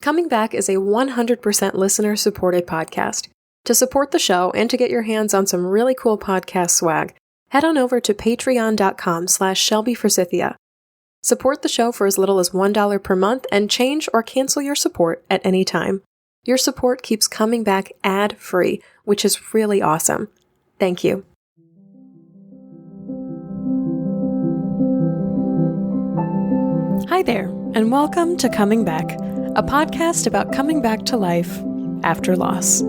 Coming Back is a 100% listener-supported podcast. To support the show and to get your hands on some really cool podcast swag, head on over to patreon.com/ShelbyForsythia. Support the show for as little as $1 per month and change or cancel your support at any time. Your support keeps Coming Back ad-free, which is really awesome. Thank you. Hi there, and welcome to Coming Back, a podcast about coming back to life after loss.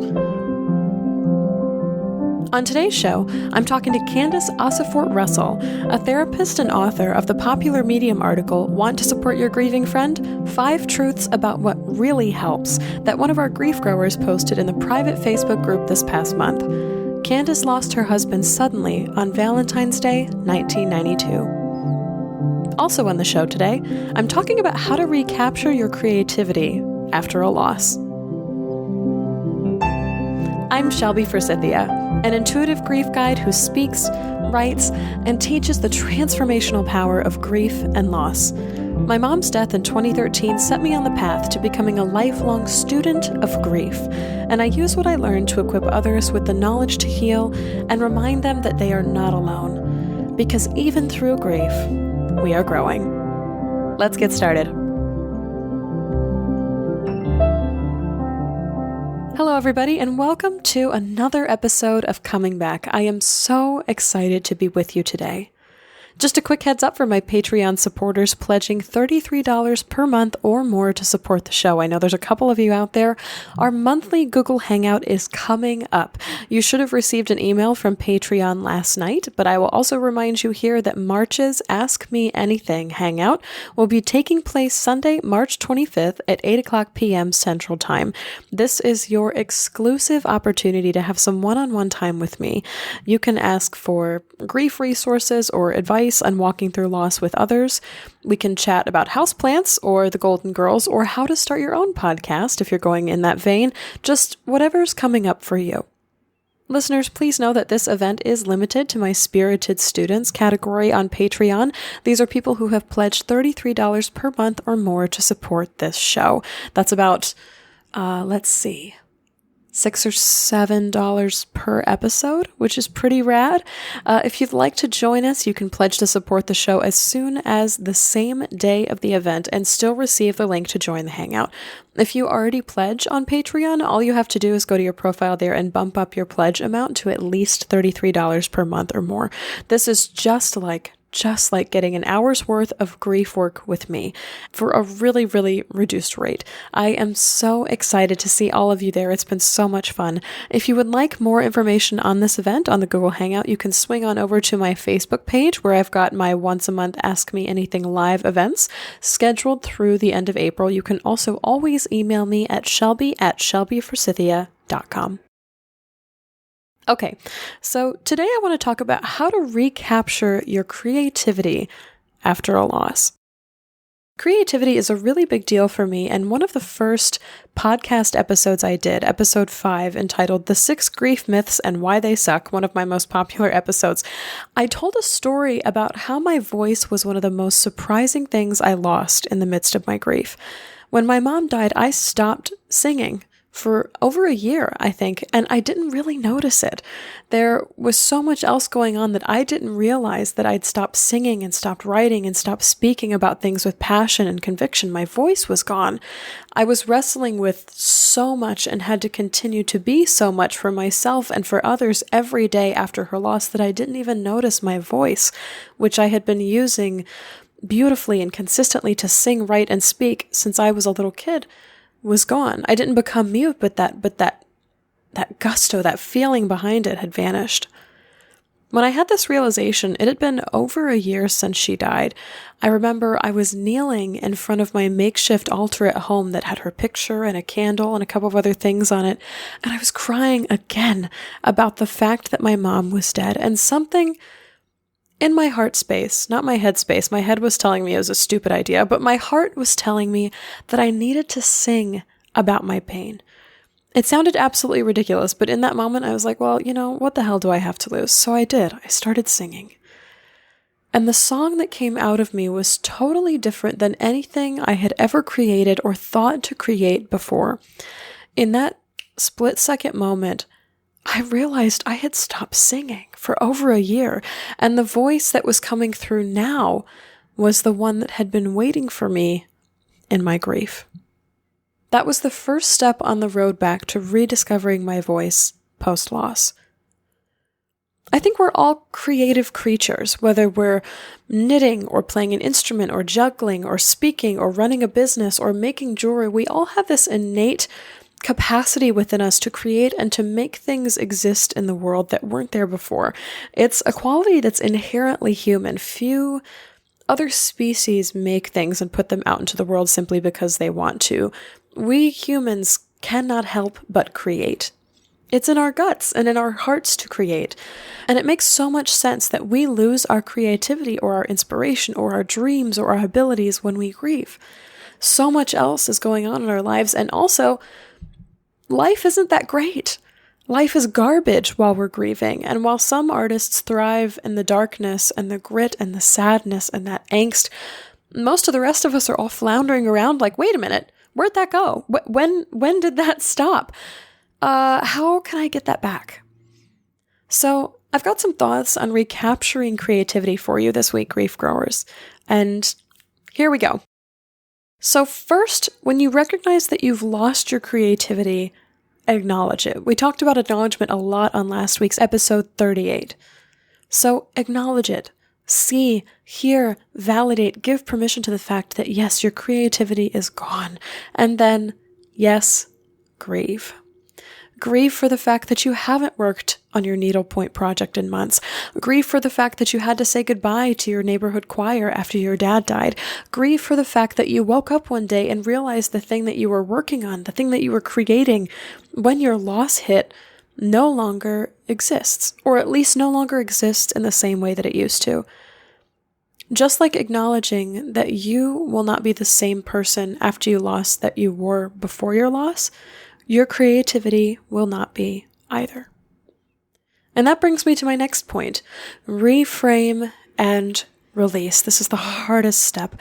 On today's show, I'm talking to Candyce Ossefort-Russell, a therapist and author of the popular Medium article, Want to Support Your Grieving Friend? 5 Truths About What Really Helps, that one of our grief growers posted in the private Facebook group this past month. Candyce lost her husband suddenly on Valentine's Day, 1992. Also on the show today, I'm talking about how to recapture your creativity after a loss. I'm Shelby Forsythia, an intuitive grief guide who speaks, writes, and teaches the transformational power of grief and loss. My mom's death in 2013 set me on the path to becoming a lifelong student of grief, and I use what I learned to equip others with the knowledge to heal and remind them that they are not alone. Because even through grief, we are growing. Let's get started. Hello, everybody, and welcome to another episode of Coming Back. I am so excited to be with you today. Just a quick heads up for my Patreon supporters pledging $33 per month or more to support the show. I know there's a couple of you out there. Our monthly Google Hangout is coming up. You should have received an email from Patreon last night, but I will also remind you here that March's Ask Me Anything Hangout will be taking place Sunday, March 25th at 8 o'clock p.m. Central Time. This is your exclusive opportunity to have some one-on-one time with me. You can ask for grief resources or advice on walking through loss with others. We can chat about houseplants or the Golden Girls or how to start your own podcast if you're going in that vein, just whatever's coming up for you. Listeners, please know that this event is limited to my Spirited Students category on Patreon. These are people who have pledged $33 per month or more to support this show. That's about, $6 or $7 per episode, which is pretty rad. If you'd like to join us, you can pledge to support the show as soon as the same day of the event and still receive the link to join the Hangout. If you already pledge on Patreon, all you have to do is go to your profile there and bump up your pledge amount to at least $33 per month or more. This is just like getting an hour's worth of grief work with me for a really, really reduced rate. I am so excited to see all of you there. It's been so much fun. If you would like more information on this event on the Google Hangout, you can swing on over to my Facebook page where I've got my once a month Ask Me Anything live events scheduled through the end of April. You can also always email me at shelby@shelbyforsythia.com. Okay, so today I want to talk about how to recapture your creativity after a loss. Creativity is a really big deal for me, and one of the first podcast episodes I did, episode 5, entitled The 6 Grief Myths and Why They Suck, one of my most popular episodes, I told a story about how my voice was one of the most surprising things I lost in the midst of my grief. When my mom died, I stopped singing for over a year, I think, and I didn't really notice it. There was so much else going on that I didn't realize that I'd stopped singing and stopped writing and stopped speaking about things with passion and conviction. My voice was gone. I was wrestling with so much and had to continue to be so much for myself and for others every day after her loss that I didn't even notice my voice, which I had been using beautifully and consistently to sing, write, and speak since I was a little kid, was gone. I didn't become mute, but that gusto, that feeling behind it had vanished. When I had this realization, it had been over a year since she died. I remember I was kneeling in front of my makeshift altar at home that had her picture and a candle and a couple of other things on it, and I was crying again about the fact that my mom was dead, and something in my heart space, not my head space. My head was telling me it was a stupid idea, but my heart was telling me that I needed to sing about my pain. It sounded absolutely ridiculous, but in that moment I was like, well, what the hell do I have to lose? So I did. I started singing. And the song that came out of me was totally different than anything I had ever created or thought to create before. In that split-second moment, I realized I had stopped singing for over a year, and the voice that was coming through now was the one that had been waiting for me in my grief. That was the first step on the road back to rediscovering my voice post-loss. I think we're all creative creatures, whether we're knitting or playing an instrument or juggling or speaking or running a business or making jewelry. We all have this innate capacity within us to create and to make things exist in the world that weren't there before. It's a quality that's inherently human. Few other species make things and put them out into the world simply because they want to. We humans cannot help but create. It's in our guts and in our hearts to create. And it makes so much sense that we lose our creativity or our inspiration or our dreams or our abilities when we grieve. So much else is going on in our lives, and also, life isn't that great. Life is garbage while we're grieving, and while some artists thrive in the darkness and the grit and the sadness and that angst, most of the rest of us are all floundering around like, wait a minute, where'd that go? When did that stop? How can I get that back? So I've got some thoughts on recapturing creativity for you this week, grief growers. And here we go. So first, when you recognize that you've lost your creativity, acknowledge it. We talked about acknowledgement a lot on last week's episode 38. So acknowledge it. See, hear, validate, give permission to the fact that yes, your creativity is gone. And then, yes, grieve. Grieve for the fact that you haven't worked on your needlepoint project in months. Grieve for the fact that you had to say goodbye to your neighborhood choir after your dad died. Grieve for the fact that you woke up one day and realized the thing that you were working on, the thing that you were creating when your loss hit, no longer exists, or at least no longer exists in the same way that it used to. Just like acknowledging that you will not be the same person after you lost that you were before your loss, your creativity will not be either. And that brings me to my next point. Reframe and release. This is the hardest step.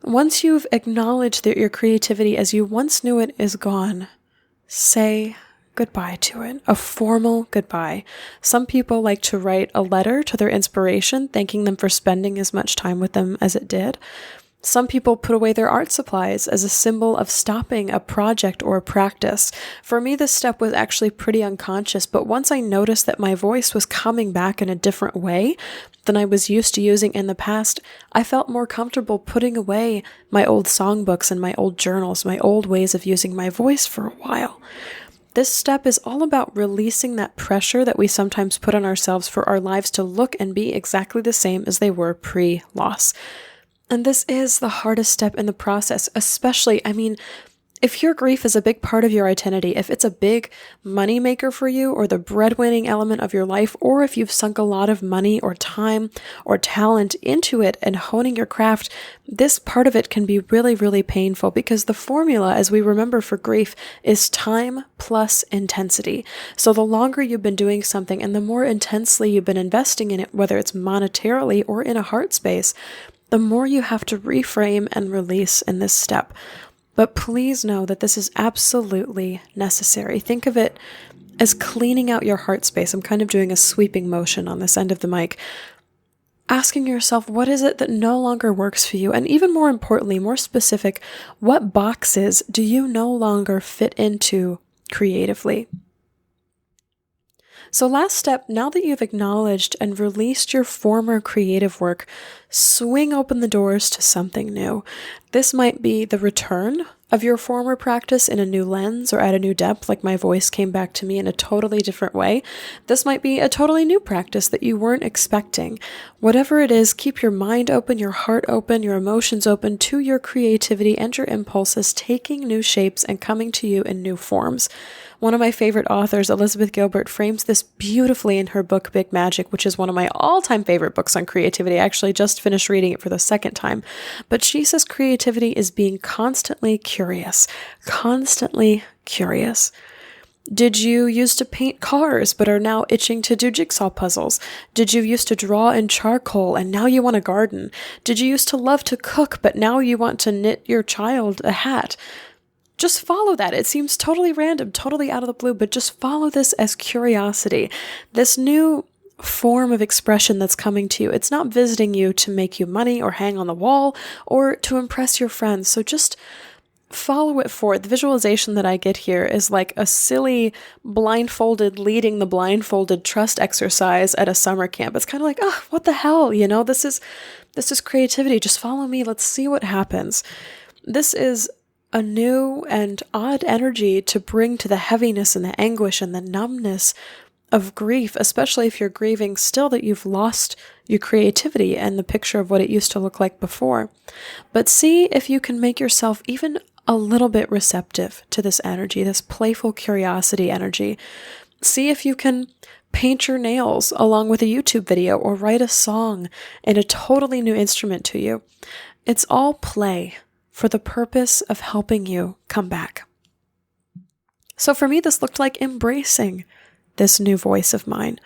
Once you've acknowledged that your creativity as you once knew it is gone, say goodbye to it. A formal goodbye. Some people like to write a letter to their inspiration, thanking them for spending as much time with them as it did. Some people put away their art supplies as a symbol of stopping a project or a practice. For me, this step was actually pretty unconscious, but once I noticed that my voice was coming back in a different way than I was used to using in the past, I felt more comfortable putting away my old songbooks and my old journals, my old ways of using my voice for a while. This step is all about releasing that pressure that we sometimes put on ourselves for our lives to look and be exactly the same as they were pre-loss. And this is the hardest step in the process, especially, if your grief is a big part of your identity, if it's a big money maker for you or the breadwinning element of your life, or if you've sunk a lot of money or time or talent into it and honing your craft, this part of it can be really, really painful because the formula, as we remember for grief, is time plus intensity. So the longer you've been doing something and the more intensely you've been investing in it, whether it's monetarily or in a heart space, the more you have to reframe and release in this step. But please know that this is absolutely necessary. Think of it as cleaning out your heart space. I'm kind of doing a sweeping motion on this end of the mic. Asking yourself, what is it that no longer works for you? And even more importantly, more specific, what boxes do you no longer fit into creatively? So last step, now that you've acknowledged and released your former creative work, swing open the doors to something new. This might be the return of your former practice in a new lens or at a new depth, like my voice came back to me in a totally different way. This might be a totally new practice that you weren't expecting. Whatever it is, keep your mind open, your heart open, your emotions open to your creativity and your impulses taking new shapes and coming to you in new forms. One of my favorite authors, Elizabeth Gilbert, frames this beautifully in her book, Big Magic, which is one of my all-time favorite books on creativity. I actually just finished reading it for the second time. But she says creativity is being constantly curious. Constantly curious. Did you used to paint cars but are now itching to do jigsaw puzzles? Did you used to draw in charcoal and now you want a garden? Did you used to love to cook but now you want to knit your child a hat? Just follow that. It seems totally random, totally out of the blue, but just follow this as curiosity. This new form of expression that's coming to you. It's not visiting you to make you money or hang on the wall or to impress your friends. So just follow it forward. The visualization that I get here is like a silly blindfolded, leading the blindfolded trust exercise at a summer camp. It's kind of like, oh, what the hell? This is creativity. Just follow me. Let's see what happens. This is a new and odd energy to bring to the heaviness and the anguish and the numbness of grief, especially if you're grieving still that you've lost your creativity and the picture of what it used to look like before. But see if you can make yourself even a little bit receptive to this energy, this playful curiosity energy. See if you can paint your nails along with a YouTube video or write a song in a totally new instrument to you. It's all play for the purpose of helping you come back. So for me, this looked like embracing this new voice of mine.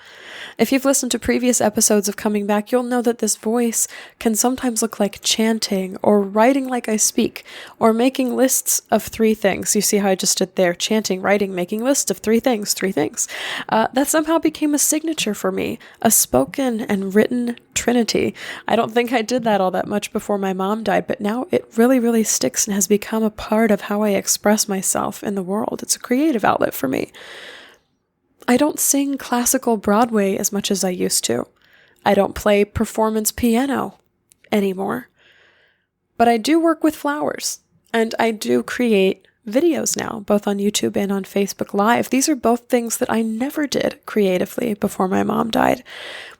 If you've listened to previous episodes of Coming Back, you'll know that this voice can sometimes look like chanting or writing like I speak or making lists of 3 things. You see how I just did there, chanting, writing, making lists of 3 things. That somehow became a signature for me, a spoken and written trinity. I don't think I did that all that much before my mom died, but now it really, really sticks and has become a part of how I express myself in the world. It's a creative outlet for me. I don't sing classical Broadway as much as I used to. I don't play performance piano anymore. But I do work with flowers, and I do create videos now, both on YouTube and on Facebook Live. These are both things that I never did creatively before my mom died.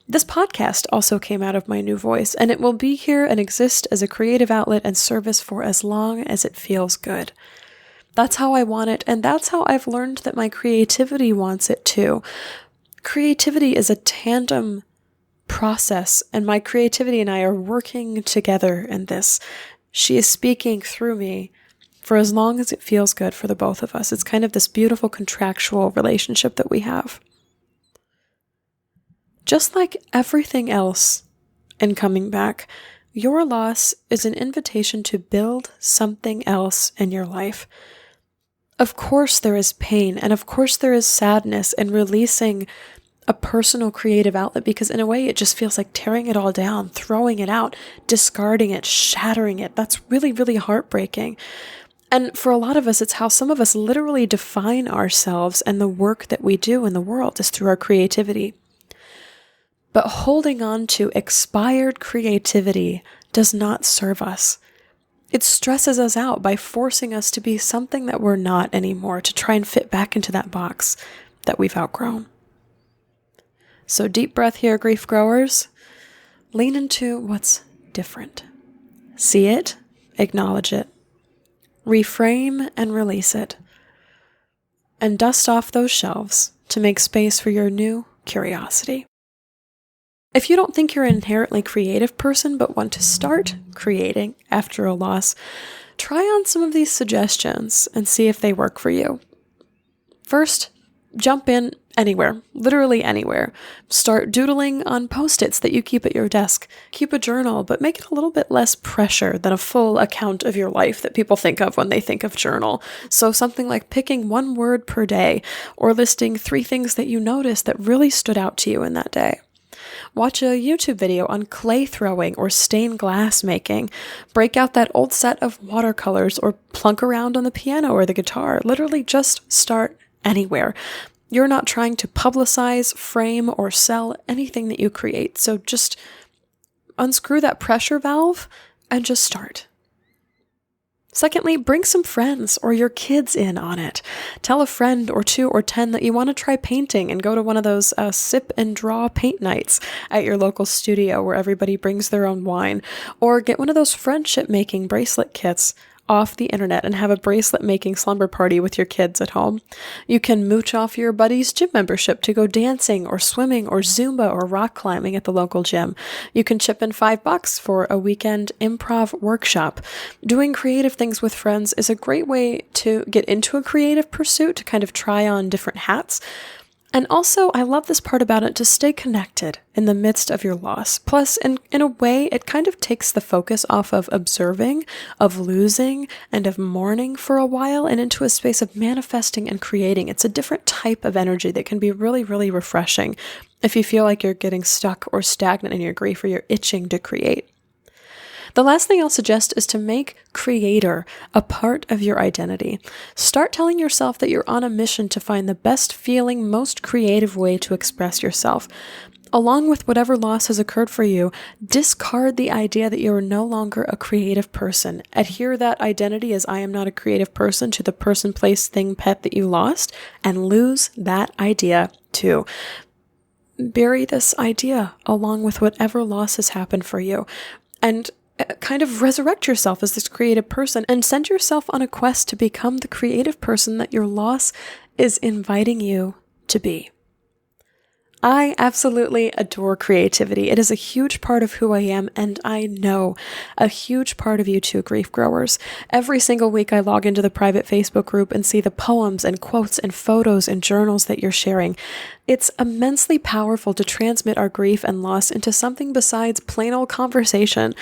This podcast also came out of my new voice, and it will be here and exist as a creative outlet and service for as long as it feels good. That's how I want it, and that's how I've learned that my creativity wants it too. Creativity is a tandem process, and my creativity and I are working together in this. She is speaking through me for as long as it feels good for the both of us. It's kind of this beautiful contractual relationship that we have. Just like everything else in Coming Back, your loss is an invitation to build something else in your life. Of course there is pain, and of course there is sadness in releasing a personal creative outlet, because in a way it just feels like tearing it all down, throwing it out, discarding it, shattering it. That's really, really heartbreaking. And for a lot of us, it's how some of us literally define ourselves and the work that we do in the world is through our creativity. But holding on to expired creativity does not serve us. It stresses us out by forcing us to be something that we're not anymore, to try and fit back into that box that we've outgrown. So deep breath here, grief growers. Lean into what's different. See it, acknowledge it. Reframe and release it. And dust off those shelves to make space for your new curiosity. If you don't think you're an inherently creative person but want to start creating after a loss, try on some of these suggestions and see if they work for you. First, jump in anywhere, literally anywhere. Start doodling on Post-its that you keep at your desk. Keep a journal, but make it a little bit less pressure than a full account of your life that people think of when they think of journal. So something like picking 1 word per day or listing 3 things that you noticed that really stood out to you in that day. Watch a YouTube video on clay throwing or stained glass making. Break out that old set of watercolors or plunk around on the piano or the guitar. Literally just start anywhere. You're not trying to publicize, frame, or sell anything that you create. So just unscrew that pressure valve and just start. Secondly, bring some friends or your kids in on it. Tell a friend or 2 or 10 that you want to try painting and go to one of those sip and draw paint nights at your local studio where everybody brings their own wine. Or get one of those friendship making bracelet kits. off the internet and have a bracelet making slumber party with your kids at home. You can mooch off your buddy's gym membership to go dancing or swimming or Zumba or rock climbing at the local gym. You can chip in $5 for a weekend improv workshop. Doing creative things with friends is a great way to get into a creative pursuit, to kind of try on different hats. And also, I love this part about it, to stay connected in the midst of your loss. Plus, in a way, it kind of takes the focus off of observing, of losing, and of mourning for a while and into a space of manifesting and creating. It's a different type of energy that can be really, really refreshing if you feel like you're getting stuck or stagnant in your grief or you're itching to create. The last thing I'll suggest is to make creator a part of your identity. Start telling yourself that you're on a mission to find the best feeling, most creative way to express yourself. Along with whatever loss has occurred for you, discard the idea that you are no longer a creative person. Adhere that identity as I am not a creative person to the person, place, thing, pet that you lost, and lose that idea too. Bury this idea along with whatever loss has happened for you. And kind of resurrect yourself as this creative person and send yourself on a quest to become the creative person that your loss is inviting you to be. I absolutely adore creativity. It is a huge part of who I am, and I know a huge part of you too, grief growers. Every single week I log into the private Facebook group and see the poems and quotes and photos and journals that you're sharing. It's immensely powerful to transmit our grief and loss into something besides plain old conversation.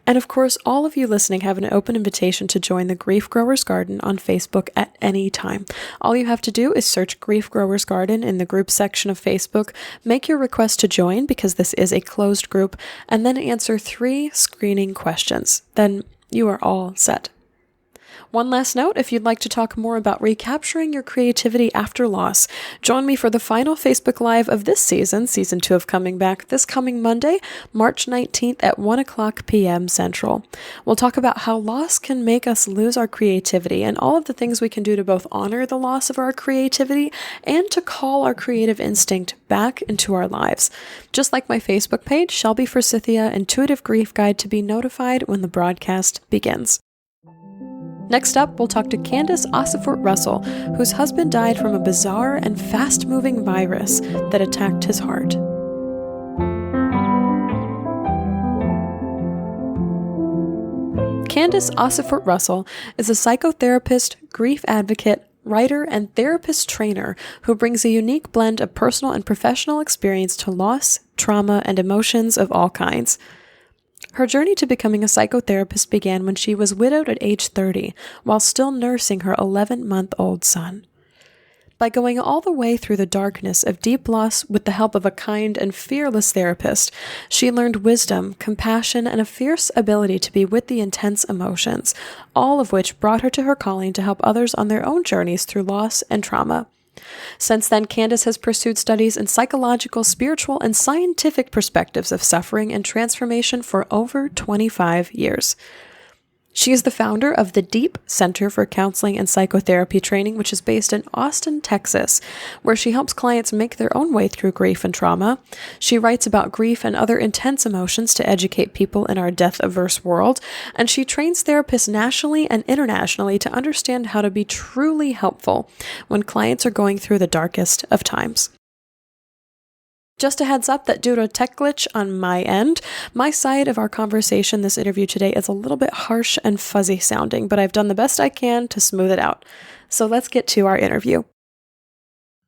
And of course, all of you listening have an open invitation to join the Grief Growers Garden on Facebook at any time. All you have to do is search Grief Growers Garden in the group section of Facebook, make your request to join because this is a closed group, and then answer 3 screening questions. Then you are all set. One last note, if you'd like to talk more about recapturing your creativity after loss, join me for the final Facebook Live of this season, Season 2 of Coming Back, this coming Monday, March 19th at 1 o'clock p.m. Central. We'll talk about how loss can make us lose our creativity and all of the things we can do to both honor the loss of our creativity and to call our creative instinct back into our lives. Just like my Facebook page, Shelby Forsythia Intuitive Grief Guide, to be notified when the broadcast begins. Next up, we'll talk to Candyce Ossefort-Russell, whose husband died from a bizarre and fast-moving virus that attacked his heart. Candyce Ossefort-Russell is a psychotherapist, grief advocate, writer, and therapist trainer who brings a unique blend of personal and professional experience to loss, trauma, and emotions of all kinds. Her journey to becoming a psychotherapist began when she was widowed at age 30, while still nursing her 11-month-old son. By going all the way through the darkness of deep loss with the help of a kind and fearless therapist, she learned wisdom, compassion, and a fierce ability to be with the intense emotions, all of which brought her to her calling to help others on their own journeys through loss and trauma. Since then, Candyce has pursued studies in psychological, spiritual, and scientific perspectives of suffering and transformation for over 25 years. She is the founder of the Deep Center for Counseling and Psychotherapy Training, which is based in Austin, Texas, where she helps clients make their own way through grief and trauma. She writes about grief and other intense emotions to educate people in our death-averse world, and she trains therapists nationally and internationally to understand how to be truly helpful when clients are going through the darkest of times. Just a heads up that due to a tech glitch on my end, my side of our conversation, this interview today, is a little bit harsh and fuzzy sounding, but I've done the best I can to smooth it out. So let's get to our interview.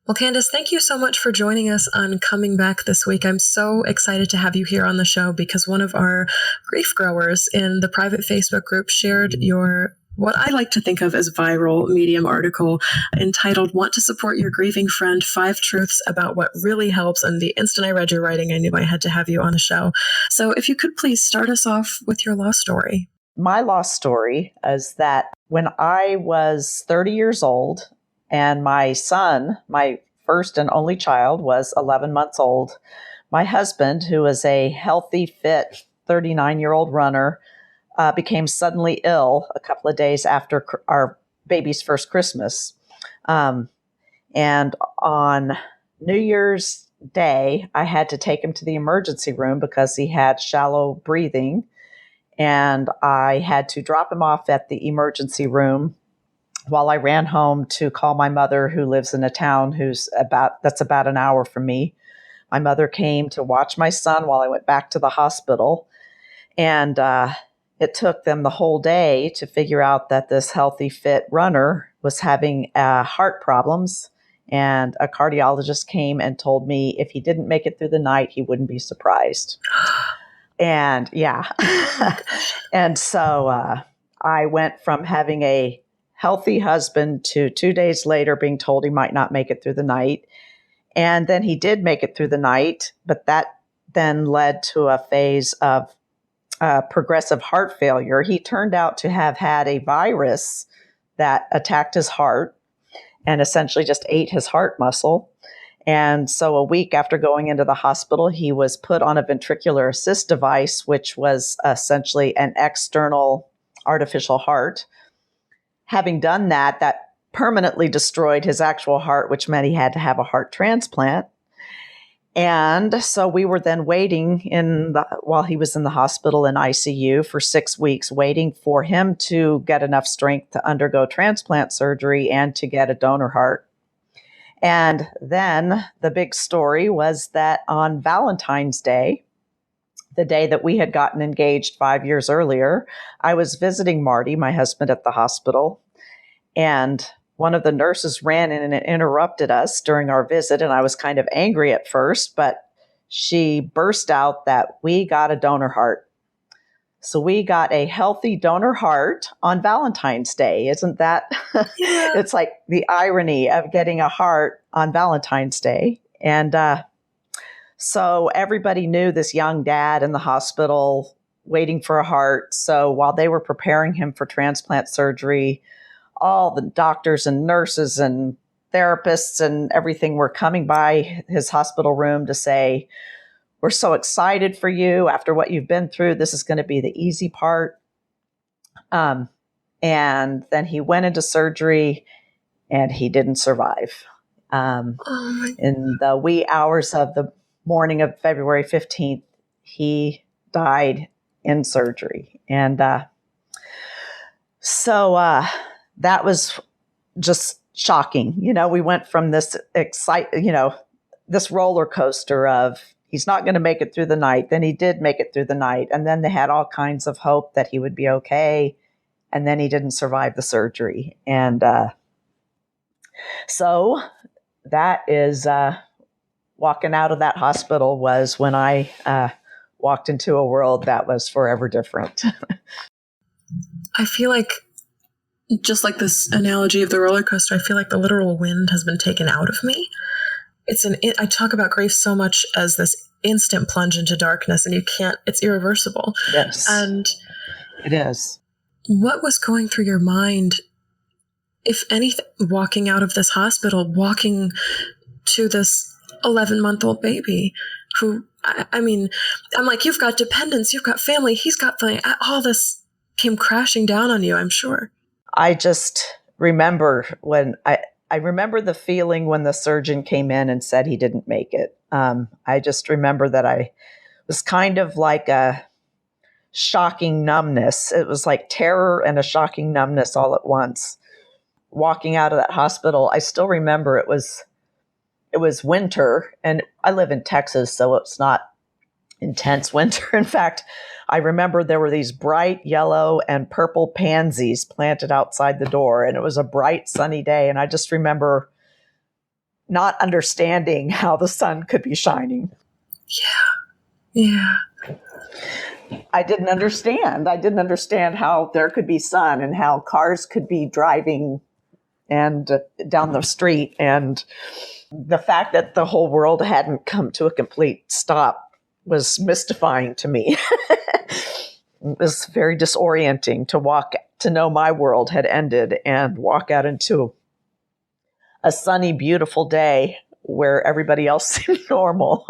Well, Candyce, thank you so much for joining us on Coming Back this week. I'm so excited to have you here on the show because one of our grief growers in the private Facebook group shared your what I like to think of as viral Medium article entitled "Want to Support Your Grieving Friend? 5 Truths About What Really Helps." And the instant I read your writing, I knew I had to have you on the show. So if you could please start us off with your loss story. My loss story is that when I was 30 years old and my son, my first and only child, was 11 months old, my husband, who is a healthy, fit 39-year-old runner, became suddenly ill a couple of days after our baby's first Christmas. And on New Year's Day, I had to take him to the emergency room because he had shallow breathing. and I had to drop him off at the emergency room while I ran home to call my mother, who lives in a town that's about an hour from me. My mother came to watch my son while I went back to the hospital. And it took them the whole day to figure out that this healthy, fit runner was having heart problems. And a cardiologist came and told me if he didn't make it through the night, he wouldn't be surprised. And yeah. And so I went from having a healthy husband to 2 days later being told he might not make it through the night. And then he did make it through the night, but that then led to a phase of progressive heart failure. He turned out to have had a virus that attacked his heart and essentially just ate his heart muscle. And so a week after going into the hospital, he was put on a ventricular assist device, which was essentially an external artificial heart. Having done that, that permanently destroyed his actual heart, which meant he had to have a heart transplant. And so we were then waiting while he was in the hospital in ICU for 6 weeks, waiting for him to get enough strength to undergo transplant surgery and to get a donor heart. And then the big story was that on Valentine's Day, the day that we had gotten engaged 5 years earlier, I was visiting Marty, my husband, at the hospital. And one of the nurses ran in and interrupted us during our visit, and I was kind of angry at first, but she burst out that we got a donor heart. So we got a healthy donor heart on Valentine's Day. Isn't that? Yeah. It's like the irony of getting a heart on Valentine's Day. And so everybody knew this young dad in the hospital waiting for a heart. So while they were preparing him for transplant surgery, all the doctors and nurses and therapists and everything were coming by his hospital room to say, "We're so excited for you after what you've been through. This is going to be the easy part." And then he went into surgery and he didn't survive. In the wee hours of the morning of February 15th, he died in surgery. And so that was just shocking. We went from this this roller coaster of he's not going to make it through the night. Then he did make it through the night. And then they had all kinds of hope that he would be okay. And then he didn't survive the surgery. And so that is walking out of that hospital was when I walked into a world that was forever different. I feel like, just like this analogy of the roller coaster, I feel like the literal wind has been taken out of me. I talk about grief so much as this instant plunge into darkness, and it's irreversible. Yes. And it is. What was going through your mind, if anything, walking out of this hospital, walking to this 11-month-old baby who, I mean, I'm like, you've got dependents, you've got family, he's got family, all this came crashing down on you, I'm sure. I just remember when I remember the feeling when the surgeon came in and said he didn't make it. I just remember that I was kind of like a shocking numbness. It was like terror and a shocking numbness all at once. Walking out of that hospital, I still remember it was winter, and I live in Texas, so it's not intense winter. In fact, I remember there were these bright yellow and purple pansies planted outside the door, and it was a bright sunny day. And I just remember not understanding how the sun could be shining. Yeah. I didn't understand how there could be sun and how cars could be driving and down the street. And the fact that the whole world hadn't come to a complete stop was mystifying to me. It was very disorienting to know my world had ended and walk out into a sunny, beautiful day where everybody else seemed normal.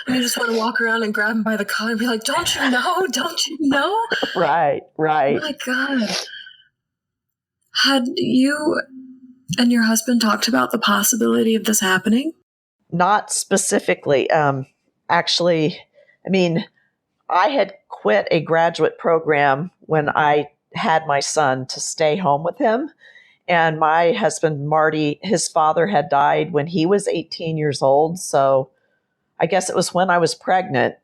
And you just want to walk around and grab him by the collar and be like, "Don't you know? Don't you know?" Right. Oh my God. Had you and your husband talked about the possibility of this happening? Not specifically. Actually, I mean, I had quit a graduate program when I had my son to stay home with him. And my husband, Marty, his father had died when he was 18 years old. So I guess it was when I was pregnant,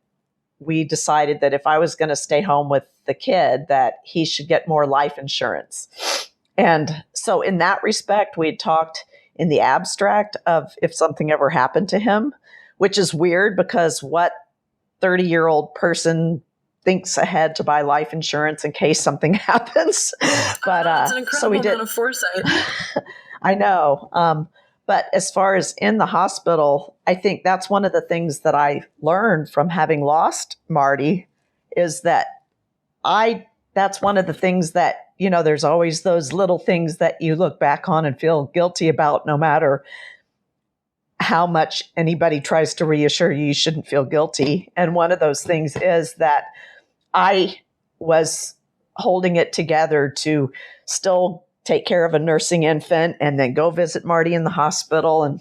we decided that if I was going to stay home with the kid, that he should get more life insurance. And so in that respect, we had talked in the abstract of if something ever happened to him, which is weird because what 30-year-old person thinks ahead to buy life insurance in case something happens. But it's an incredible amount of foresight. I know. But as far as in the hospital, I think that's one of the things that I learned from having lost Marty is that that's one of the things that, there's always those little things that you look back on and feel guilty about, no matter how much anybody tries to reassure you, you shouldn't feel guilty. And one of those things is that I was holding it together to still take care of a nursing infant and then go visit Marty in the hospital and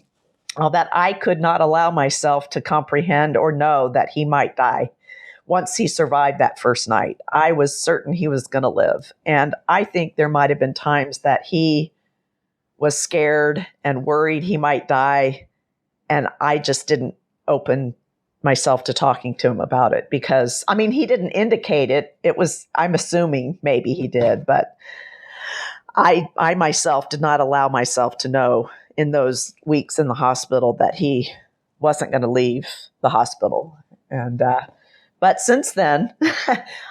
all that. I could not allow myself to comprehend or know that he might die once he survived that first night. I was certain he was going to live. And I think there might have been times that he was scared and worried he might die. And I just didn't open myself to talking to him about it because, he didn't indicate it. I'm assuming maybe he did, but I myself did not allow myself to know in those weeks in the hospital that he wasn't going to leave the hospital. And, but since then,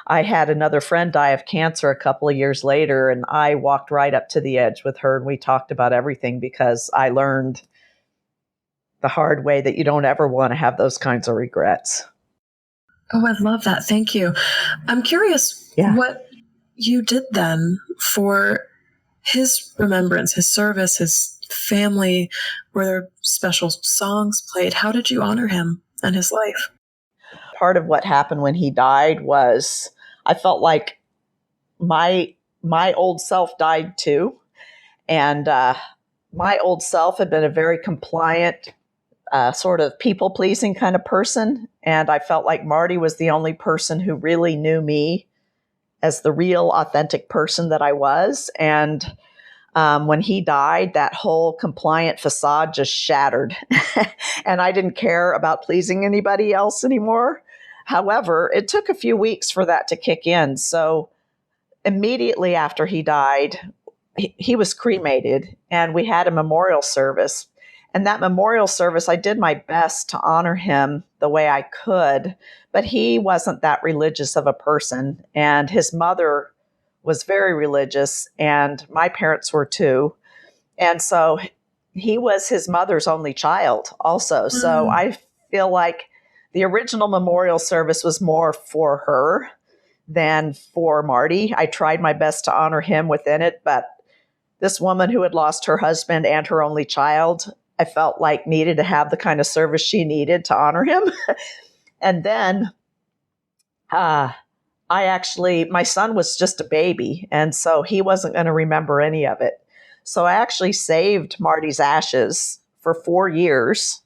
I had another friend die of cancer a couple of years later, and I walked right up to the edge with her and we talked about everything because I learned the hard way that you don't ever want to have those kinds of regrets. Oh, I love that. Thank you. I'm curious what you did then for his remembrance, his service, his family. Were there special songs played? How did you honor him and his life? Part of what happened when he died was I felt like my old self died too. And my old self had been a very compliant, sort of people-pleasing kind of person. And I felt like Marty was the only person who really knew me as the real, authentic person that I was. And when he died, that whole compliant facade just shattered. And I didn't care about pleasing anybody else anymore. However, it took a few weeks for that to kick in. So immediately after he died, he was cremated and we had a memorial service. And that memorial service, I did my best to honor him the way I could, but he wasn't that religious of a person. And his mother was very religious, and my parents were too. And so he was his mother's only child also. So I feel like the original memorial service was more for her than for Marty. I tried my best to honor him within it, but this woman who had lost her husband and her only child, I felt like needed to have the kind of service she needed to honor him. And then my son was just a baby, and so he wasn't going to remember any of it. So I actually saved Marty's ashes for 4 years,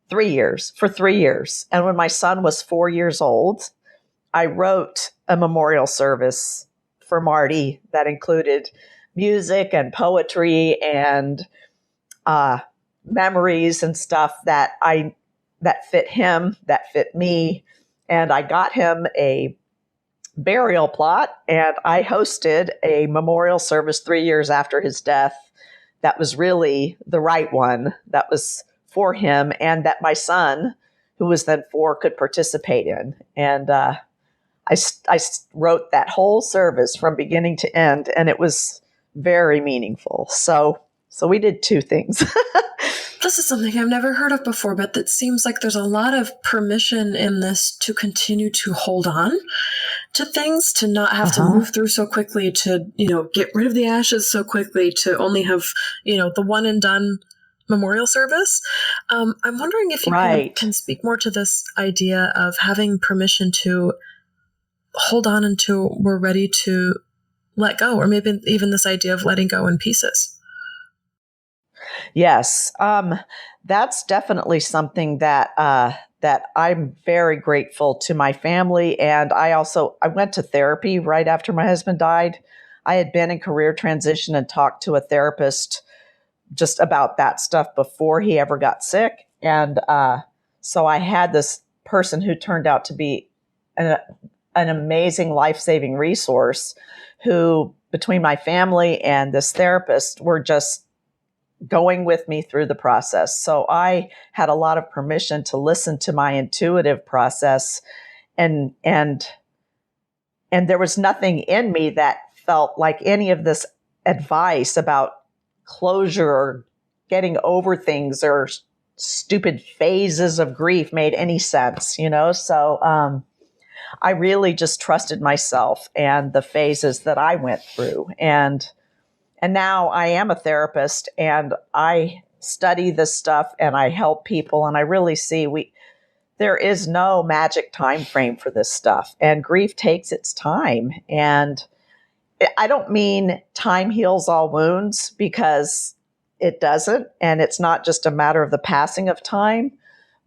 3 years, for 3 years. And when my son was 4 years old, I wrote a memorial service for Marty that included music and poetry and memories and stuff that fit him, that fit me. And I got him a burial plot, and I hosted a memorial service 3 years after his death that was really the right one, that was for him, and that my son, who was then 4, could participate in. And I wrote that whole service from beginning to end, and it was very meaningful. So we did 2 things. This is something I've never heard of before, but it seems like there's a lot of permission in this to continue to hold on to things, to not have to move through so quickly, to, get rid of the ashes so quickly, to only have, the one and done memorial service. I'm wondering if you can speak more to this idea of having permission to hold on until we're ready to let go, or maybe even this idea of letting go in pieces. Yes. That's definitely something that I'm very grateful to my family. And I went to therapy right after my husband died. I had been in career transition and talked to a therapist just about that stuff before he ever got sick. And so I had this person who turned out to be an, an amazing life-saving resource who, between my family and this therapist, were just going with me through the process. So I had a lot of permission to listen to my intuitive process, and there was nothing in me that felt like any of this advice about closure or getting over things or stupid phases of grief made any sense, you know? So I really just trusted myself and the phases that I went through. And now I am a therapist and I study this stuff and I help people, and I really see there is no magic time frame for this stuff, and grief takes its time. And I don't mean time heals all wounds, because it doesn't, and it's not just a matter of the passing of time,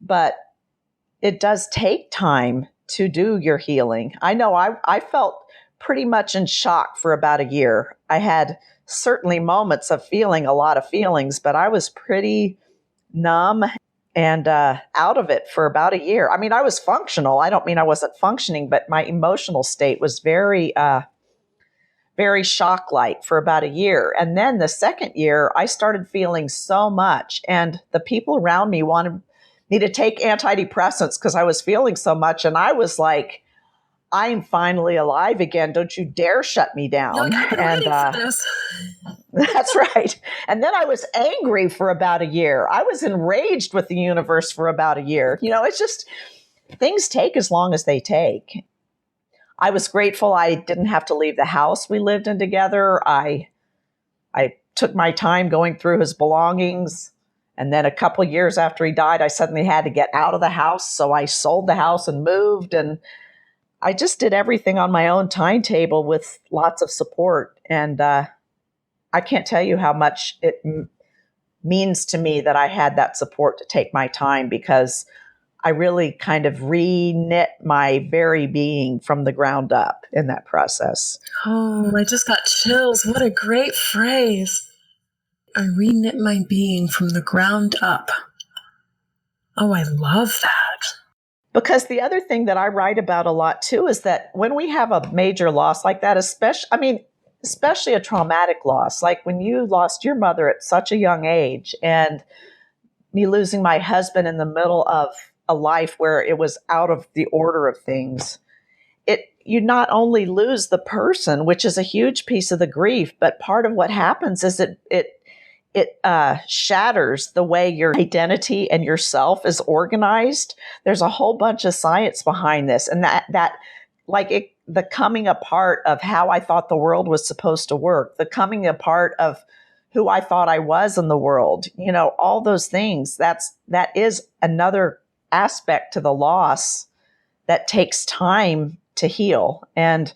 but it does take time to do your healing. I know I felt pretty much in shock for about a year. I had certainly moments of feeling a lot of feelings, but I was pretty numb and out of it for about a year. I mean, I was functional. I don't mean I wasn't functioning, but my emotional state was very, very shock-like for about a year. And then the second year, I started feeling so much, and the people around me wanted me to take antidepressants because I was feeling so much. And I was like, I am finally alive again. Don't you dare shut me down. Like, I've been waiting for this. That's right. And then I was angry for about a year. I was enraged with the universe for about a year. You know, it's just, things take as long as they take. I was grateful I didn't have to leave the house we lived in together. I took my time going through his belongings. And then a couple years after he died, I suddenly had to get out of the house. So I sold the house and moved. And I just did everything on my own timetable with lots of support. And I can't tell you how much it means to me that I had that support to take my time, because I really kind of re-knit my very being from the ground up in that process. Oh, I just got chills. What a great phrase. I re-knit my being from the ground up. Oh, I love that. Because the other thing that I write about a lot too is that when we have a major loss like that, especially a traumatic loss, like when you lost your mother at such a young age, and me losing my husband in the middle of a life where it was out of the order of things, you not only lose the person, which is a huge piece of the grief, but part of what happens is it shatters the way your identity and yourself is organized. There's a whole bunch of science behind this, and the coming apart of how I thought the world was supposed to work, the coming apart of who I thought I was in the world, you know, all those things. That is another aspect to the loss that takes time to heal. And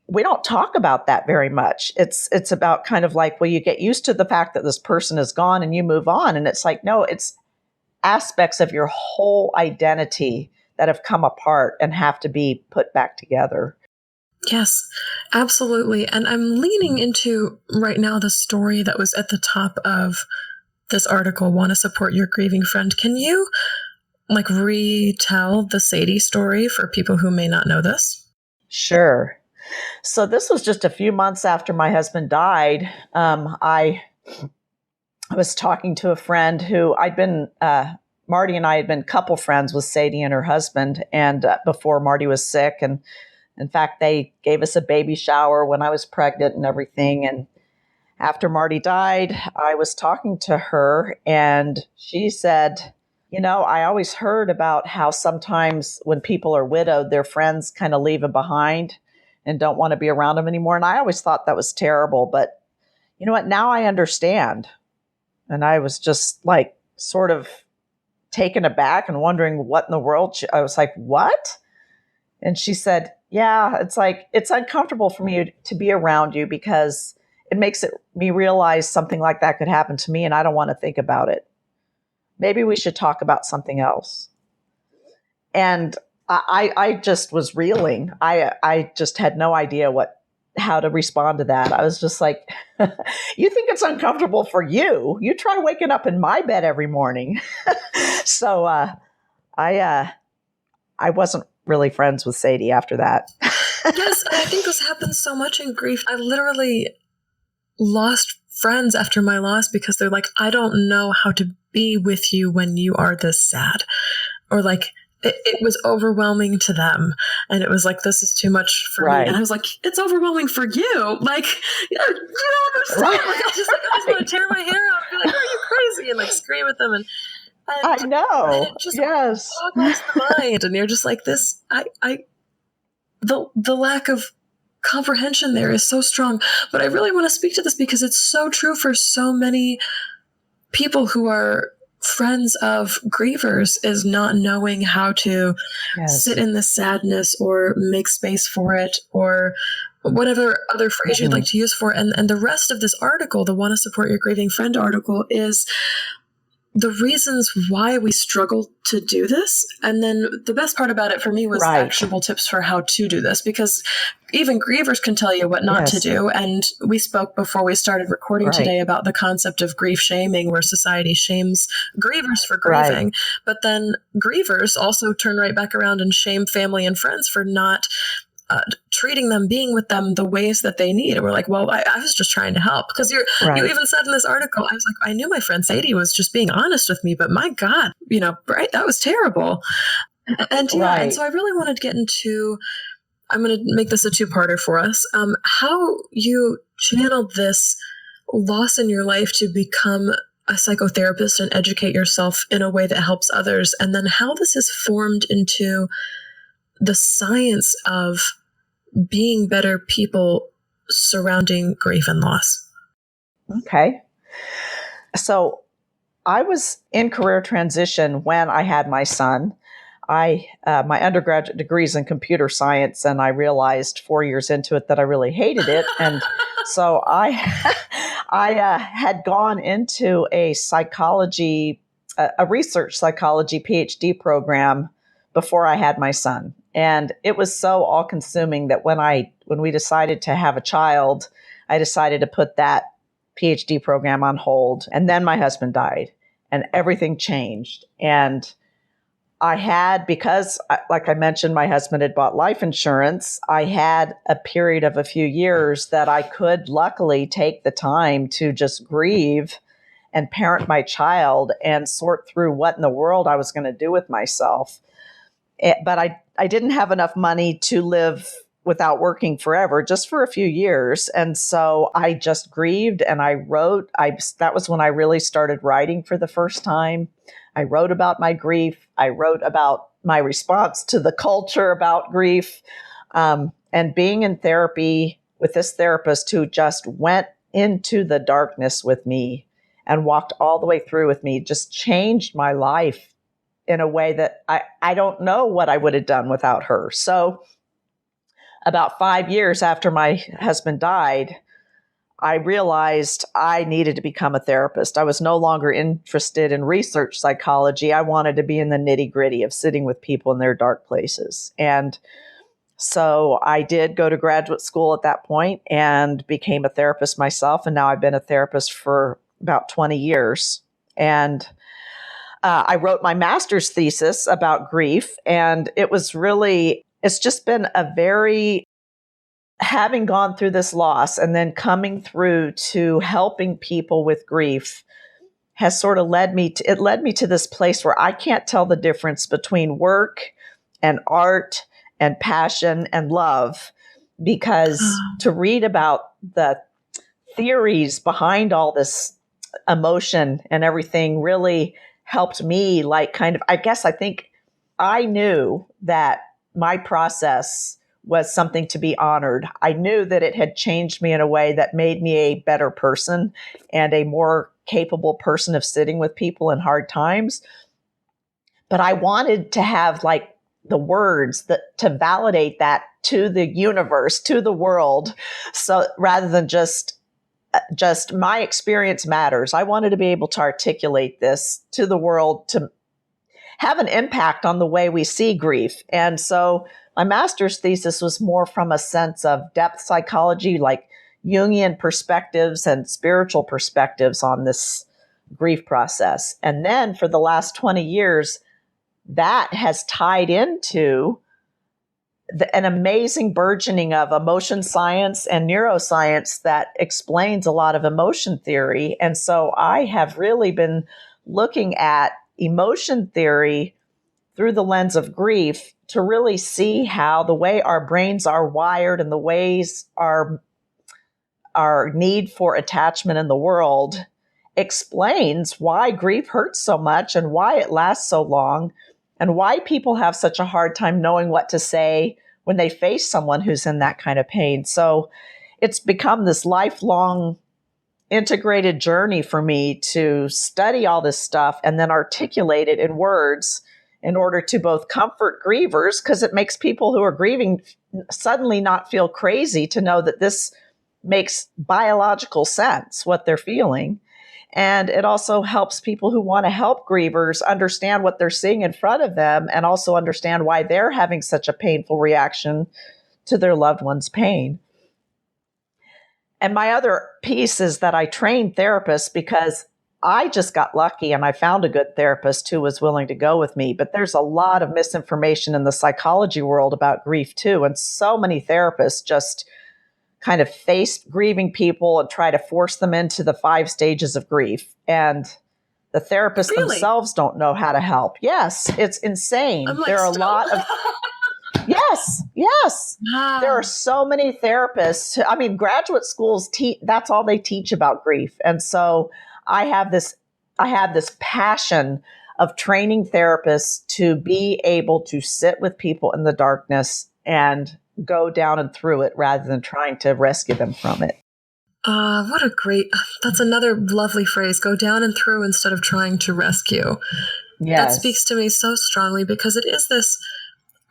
we don't talk about that very much. It's about kind of like, well, you get used to the fact that this person is gone and you move on. And it's like, no, it's aspects of your whole identity that have come apart and have to be put back together. Yes, absolutely. And I'm leaning into right now the story that was at the top of this article, Want to Support Your Grieving Friend. Can you retell the Sadie story for people who may not know this? Sure. So this was just a few months after my husband died. I was talking to a friend who Marty and I had been couple friends with Sadie and her husband, and before Marty was sick. And in fact, they gave us a baby shower when I was pregnant and everything. And after Marty died, I was talking to her, and she said, you know, I always heard about how sometimes when people are widowed, their friends kind of leave them behind and don't want to be around them anymore. And I always thought that was terrible. But you know what? Now I understand. And I was just like sort of taken aback and wondering what in the world. I was like, what? And she said, yeah, it's like, it's uncomfortable for me to be around you because it makes me realize something like that could happen to me, and I don't want to think about it. Maybe we should talk about something else. And I just was reeling. I just had no idea how to respond to that. I was just like, you think it's uncomfortable for you? You try waking up in my bed every morning. So I wasn't really friends with Sadie after that. Yes, I think this happens so much in grief. I literally lost friends after my loss because they're like, I don't know how to be with you when you are this sad. Or like, it was overwhelming to them. And it was like, this is too much for me. And I was like, it's overwhelming for you. Like, you don't understand. Right. Like, I just want to tear my hair out and be like, are you crazy? And like scream at them. And I know. And it just boggles the mind. And you're just like, this, the lack of comprehension there is so strong. But I really want to speak to this because it's so true for so many people who are friends of grievers, is not knowing how to sit in the sadness or make space for it, or whatever other phrase you'd like to use for it. And the rest of this article, the Want to Support Your Grieving Friend article, is the reasons why we struggle to do this. And then the best part about it for me was actionable tips for how to do this, because even grievers can tell you what not to do. And we spoke before we started recording today about the concept of grief shaming, where society shames grievers for grieving. But then grievers also turn right back around and shame family and friends for not treating them, being with them the ways that they need. And we're like, well, I was just trying to help. Because you even said in this article, I was like, I knew my friend Sadie was just being honest with me, but my God, that was terrible. And and so I really wanted to get into, I'm going to make this a two-parter for us, how you channeled this loss in your life to become a psychotherapist and educate yourself in a way that helps others, and then how this has formed into the science of being better people surrounding grief and loss. Okay. So I was in career transition when I had my son. My undergraduate degree is in computer science, and I realized 4 years into it that I really hated it. And so I had gone into a research psychology PhD program before I had my son. And it was so all-consuming that when we decided to have a child, I decided to put that PhD program on hold. And then my husband died, and everything changed. And I had, because, like I mentioned, my husband had bought life insurance, I had a period of a few years that I could luckily take the time to just grieve and parent my child and sort through what in the world I was going to do with myself. But I didn't have enough money to live without working forever, just for a few years. And so I just grieved, and I wrote. That was when I really started writing for the first time. I wrote about my grief. I wrote about my response to the culture about grief, and being in therapy with this therapist who just went into the darkness with me and walked all the way through with me, just changed my life in a way that I don't know what I would have done without her. So about 5 years after my husband died, I realized I needed to become a therapist. I was no longer interested in research psychology. I wanted to be in the nitty-gritty of sitting with people in their dark places. And so I did go to graduate school at that point and became a therapist myself. And now I've been a therapist for about 20 years. And I wrote my master's thesis about grief, and it's just been having gone through this loss and then coming through to helping people with grief has sort of led me to this place where I can't tell the difference between work and art and passion and love, because to read about the theories behind all this emotion and everything really helped me, I think I knew that my process was something to be honored. I knew that it had changed me in a way that made me a better person and a more capable person of sitting with people in hard times. But I wanted to have the words to validate that to the universe, to the world. So rather than just just my experience matters. I wanted to be able to articulate this to the world to have an impact on the way we see grief. And so my master's thesis was more from a sense of depth psychology, like Jungian perspectives and spiritual perspectives on this grief process. And then for the last 20 years, that has tied into an amazing burgeoning of emotion science and neuroscience that explains a lot of emotion theory. And so I have really been looking at emotion theory through the lens of grief to really see how the way our brains are wired and the ways our need for attachment in the world explains why grief hurts so much and why it lasts so long and why people have such a hard time knowing what to say when they face someone who's in that kind of pain. So it's become this lifelong integrated journey for me to study all this stuff and then articulate it in words in order to both comfort grievers, because it makes people who are grieving suddenly not feel crazy to know that this makes biological sense, what they're feeling. And it also helps people who want to help grievers understand what they're seeing in front of them and also understand why they're having such a painful reaction to their loved one's pain. And my other piece is that I train therapists because I just got lucky and I found a good therapist who was willing to go with me. But there's a lot of misinformation in the psychology world about grief too. And so many therapists just kind of face grieving people and try to force them into the 5 stages of grief. And the therapists themselves don't know how to help. Yes, it's insane. There are a lot of... Yes. Wow. There are so many therapists. I mean, graduate schools, that's all they teach about grief. And so I have this passion of training therapists to be able to sit with people in the darkness and go down and through it rather than trying to rescue them from it. That's another lovely phrase, go down and through instead of trying to rescue. Yes. That speaks to me so strongly because it is this,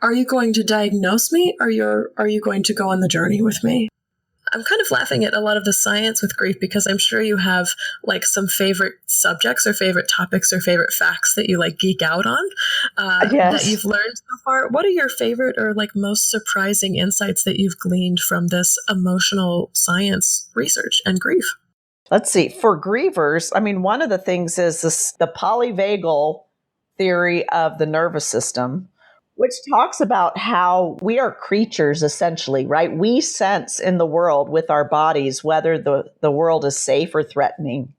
are you going to diagnose me or are you going to go on the journey with me? I'm kind of laughing at a lot of the science with grief because I'm sure you have like some favorite subjects or favorite topics or favorite facts that you like geek out on that you've learned so far. What are your favorite or like most surprising insights that you've gleaned from this emotional science research and grief? Let's see. For grievers, I mean, one of the things is the Polyvagal Theory of the nervous system, which talks about how we are creatures, essentially, right? We sense in the world with our bodies whether the world is safe or threatening.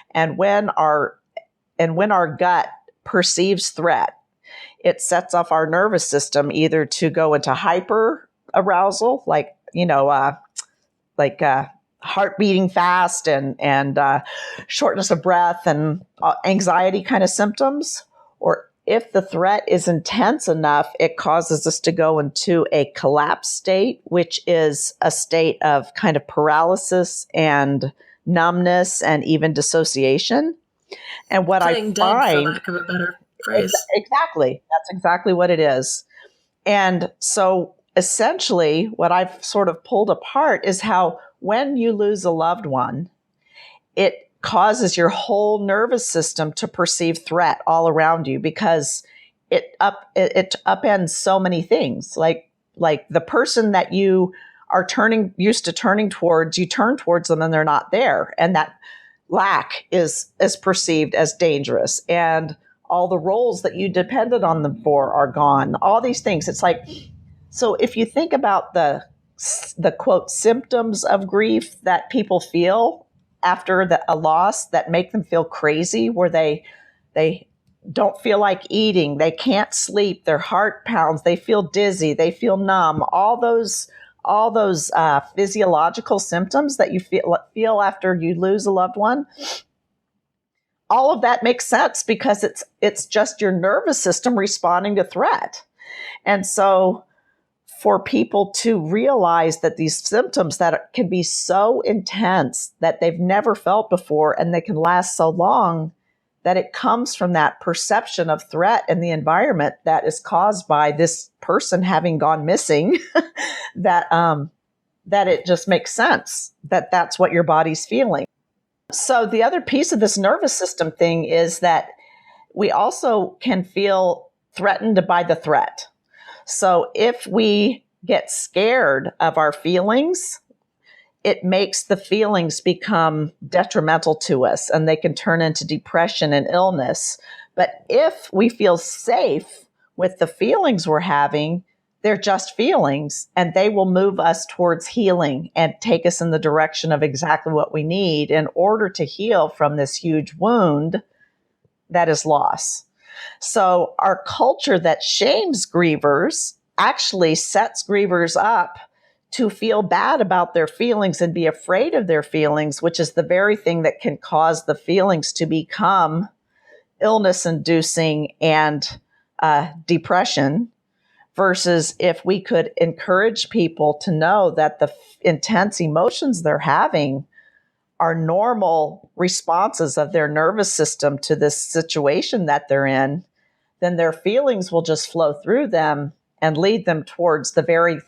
And when our gut perceives threat, it sets off our nervous system either to go into hyper arousal, like heart beating fast and shortness of breath and anxiety kind of symptoms, or if the threat is intense enough, it causes us to go into a collapse state, which is a state of kind of paralysis and numbness and even dissociation. And what Playing dead, for lack of a better phrase. Exactly. That's exactly what it is. And so essentially what I've sort of pulled apart is how when you lose a loved one, it causes your whole nervous system to perceive threat all around you because it upends so many things. Like the person that you are used to turning towards, you turn towards them and they're not there. And that lack is perceived as dangerous. And all the roles that you depended on them for are gone. All these things. It's like, so if you think about the quote symptoms of grief that people feel after a loss that make them feel crazy, where they don't feel like eating, they can't sleep, their heart pounds, they feel dizzy, they feel numb, all those physiological symptoms that you feel after you lose a loved one, all of that makes sense because it's just your nervous system responding to threat. And so for people to realize that these symptoms that can be so intense that they've never felt before and they can last so long, that it comes from that perception of threat in the environment that is caused by this person having gone missing, that that it just makes sense that that's what your body's feeling. So the other piece of this nervous system thing is that we also can feel threatened by the threat. So if we get scared of our feelings, it makes the feelings become detrimental to us and they can turn into depression and illness. But if we feel safe with the feelings we're having, they're just feelings and they will move us towards healing and take us in the direction of exactly what we need in order to heal from this huge wound that is loss. So our culture that shames grievers actually sets grievers up to feel bad about their feelings and be afraid of their feelings, which is the very thing that can cause the feelings to become illness-inducing and depression. Versus if we could encourage people to know that the intense emotions they're having are normal responses of their nervous system to this situation that they're in, then their feelings will just flow through them and lead them towards the very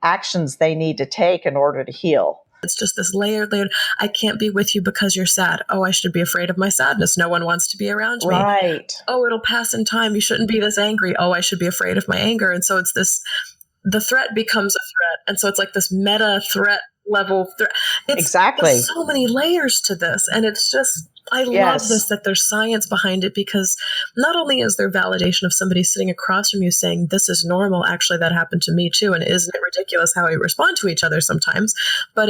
actions they need to take in order to heal. It's just this layered. I can't be with you because you're sad. Oh, I should be afraid of my sadness. No one wants to be around me. Right. Oh, it'll pass in time. You shouldn't be this angry. Oh, I should be afraid of my anger. And so it's this, the threat becomes a threat. And so it's like this meta threat level threat. Exactly. There's so many layers to this. And it's just, I love this, that there's science behind it, because not only is there validation of somebody sitting across from you saying, this is normal, actually that happened to me too, and isn't it ridiculous how we respond to each other sometimes, but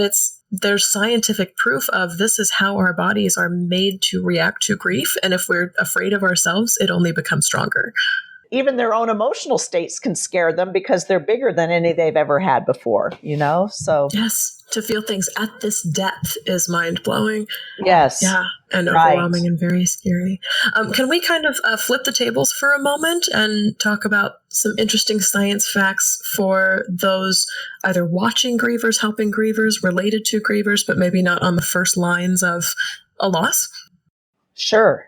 there's scientific proof of this is how our bodies are made to react to grief, and if we're afraid of ourselves, it only becomes stronger. Even their own emotional states can scare them because they're bigger than any they've ever had before, So yes. To feel things at this depth is mind-blowing. Yes. Yeah, and overwhelming and very scary. Can we kind of flip the tables for a moment and talk about some interesting science facts for those either watching grievers, helping grievers, related to grievers, but maybe not on the first lines of a loss? Sure.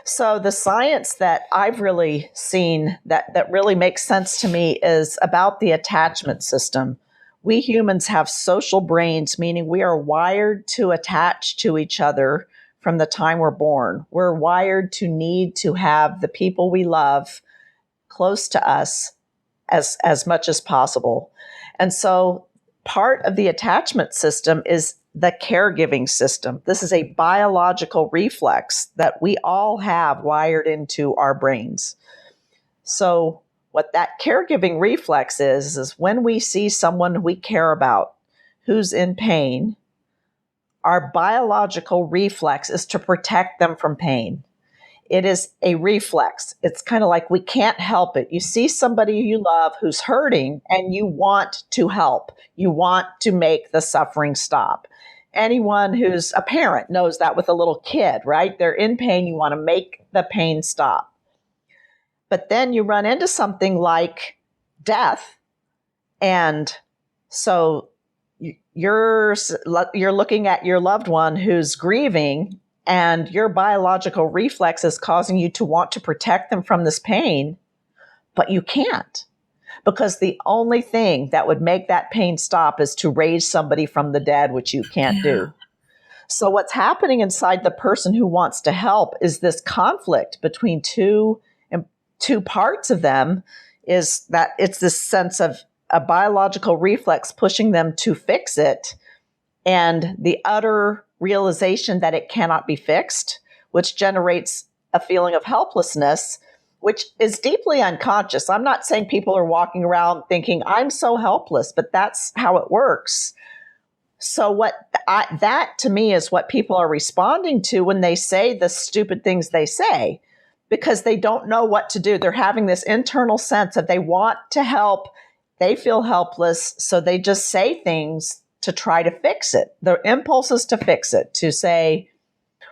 So the science that I've really seen that really makes sense to me is about the attachment system. We humans have social brains, meaning we are wired to attach to each other from the time we're born. We're wired to need to have the people we love close to us as much as possible. And so part of the attachment system is the caregiving system. This is a biological reflex that we all have wired into our brains. So what that caregiving reflex is when we see someone we care about who's in pain, our biological reflex is to protect them from pain. It is a reflex. It's kind of like we can't help it. You see somebody you love who's hurting and you want to help. You want to make the suffering stop. Anyone who's a parent knows that with a little kid, right? They're in pain. You want to make the pain stop. But then you run into something like death. And so you're looking at your loved one who's grieving, and your biological reflex is causing you to want to protect them from this pain, but you can't. Because the only thing that would make that pain stop is to raise somebody from the dead, which you can't do. So what's happening inside the person who wants to help is this conflict between two parts of them, is that it's this sense of a biological reflex pushing them to fix it, and the utter realization that it cannot be fixed, which generates a feeling of helplessness, which is deeply unconscious. I'm not saying people are walking around thinking, I'm so helpless, but that's how it works. So that to me is what people are responding to when they say the stupid things they say, because they don't know what to do. They're having this internal sense of they want to help. They feel helpless. So they just say things to try to fix it. The impulse is to fix it, to say,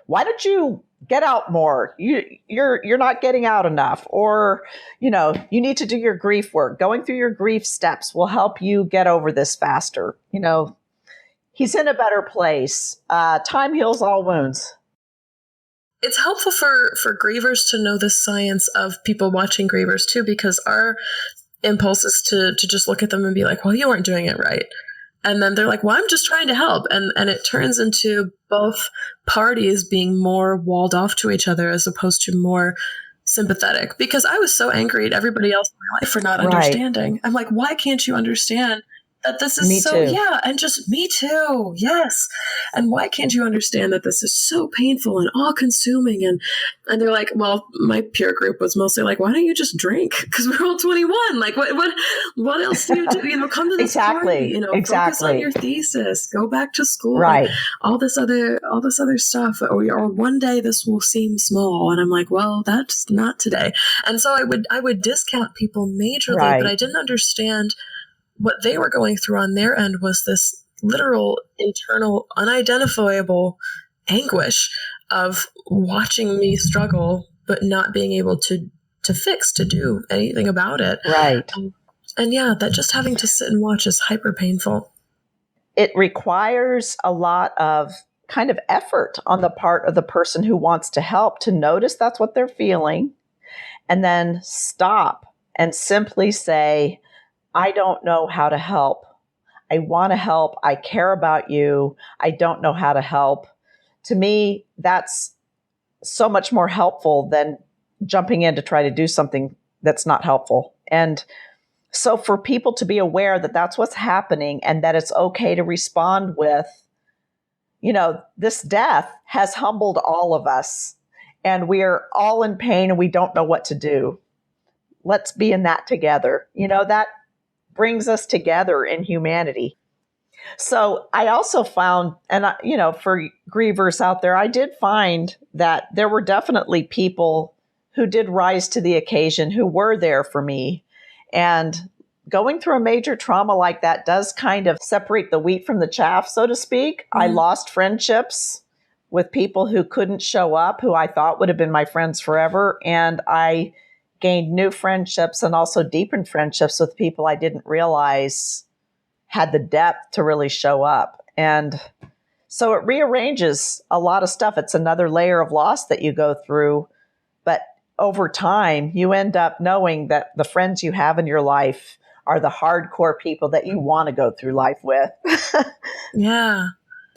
why don't you get out more? You're not getting out enough. Or, you need to do your grief work. Going through your grief steps will help you get over this faster. He's in a better place. Time heals all wounds. It's helpful for grievers to know the science of people watching grievers too, because our impulse is to just look at them and be like, well, you weren't doing it right. And then they're like, well, I'm just trying to help. And it turns into both parties being more walled off to each other as opposed to more sympathetic, because I was so angry at everybody else in my life for not understanding. I'm like, why can't you understand that this is and just me too. Yes. And why can't you understand that this is so painful and all consuming? And they're like, well, my peer group was mostly like, why don't you just drink? Because we're all 21. Like what else do you do? Come to this party, focus on your thesis, go back to school, right? Like, all this other stuff, or one day this will seem small. And I'm like, well, that's not today. And so I would discount people majorly, but I didn't understand what they were going through on their end was this literal, internal, unidentifiable anguish of watching me struggle, but not being able to do anything about it. Right. And that just having to sit and watch is hyper painful. It requires a lot of kind of effort on the part of the person who wants to help to notice that's what they're feeling, and then stop and simply say, I don't know how to help. I want to help. I care about you. I don't know how to help. To me, that's so much more helpful than jumping in to try to do something that's not helpful. And so for people to be aware that that's what's happening and that it's okay to respond with, this death has humbled all of us and we are all in pain and we don't know what to do. Let's be in that together. That brings us together in humanity. So I also found, and for grievers out there, I did find that there were definitely people who did rise to the occasion, who were there for me. And going through a major trauma like that does kind of separate the wheat from the chaff, so to speak. Mm-hmm. I lost friendships with people who couldn't show up, who I thought would have been my friends forever. And I gained new friendships and also deepened friendships with people I didn't realize had the depth to really show up. And so it rearranges a lot of stuff. It's another layer of loss that you go through. But over time, you end up knowing that the friends you have in your life are the hardcore people that you want to go through life with. Yeah.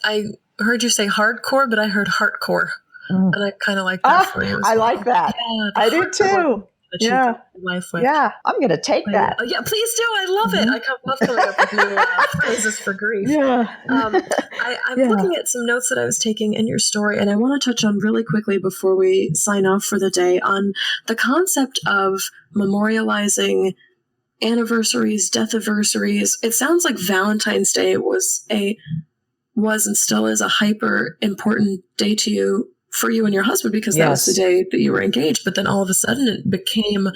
I heard you say hardcore, but I heard heartcore. And I kind of like that for you. I like that. Yeah, I do too. Yeah. Life with. Yeah, I'm going to take that. Yeah, please do. I love it. I love coming up with new phrases for grief. Yeah. I'm looking at some notes that I was taking in your story, and I want to touch on really quickly before we sign off for the day on the concept of memorializing anniversaries, death anniversaries. It sounds like Valentine's Day was and still is a hyper important day to you, for you and your husband, because that was the day that you were engaged, but then all of a sudden it became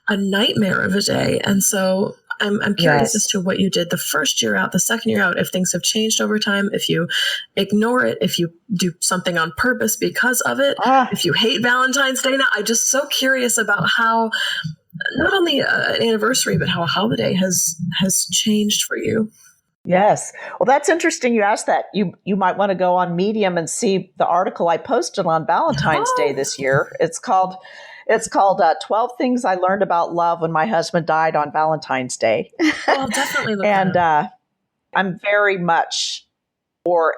a nightmare of a day. And so I'm curious as to what you did the first year out, the second year out, if things have changed over time, if you ignore it, if you do something on purpose because of it, if you hate Valentine's Day now. I'm just so curious about how not only an anniversary, but how a holiday has changed for you. Yes. Well, that's interesting you asked that. You might want to go on Medium and see the article I posted on Valentine's Day this year. It's called 12 Things I Learned About Love When My Husband Died on Valentine's Day. I'll definitely look at it. I'm very much for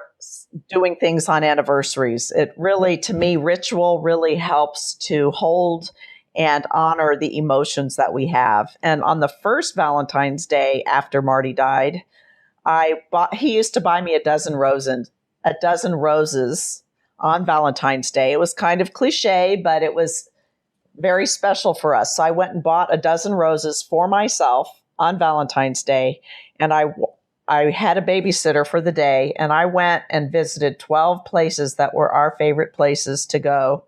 doing things on anniversaries. It really, to me, ritual really helps to hold and honor the emotions that we have. And on the first Valentine's Day after Marty died, he used to buy me a dozen roses on Valentine's Day. It was kind of cliche, but it was very special for us. So I went and bought a dozen roses for myself on Valentine's Day. And I had a babysitter for the day, and I went and visited 12 places that were our favorite places to go.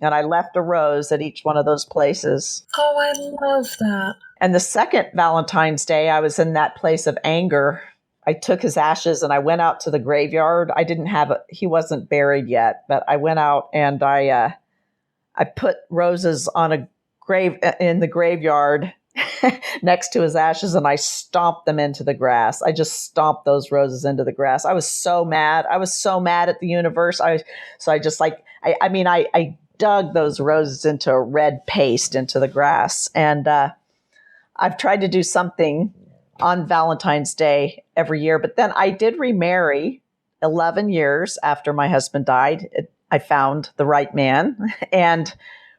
And I left a rose at each one of those places. Oh, I love that. And the second Valentine's Day, I was in that place of anger. I took his ashes and I went out to the graveyard. He wasn't buried yet, but I went out and I put roses on a grave in the graveyard next to his ashes, and I stomped them into the grass. I just stomped those roses into the grass. I was so mad. I was so mad at the universe. I dug those roses into a red paste into the grass. And I've tried to do something on Valentine's Day every year. But then I did remarry 11 years after my husband died. I found the right man. And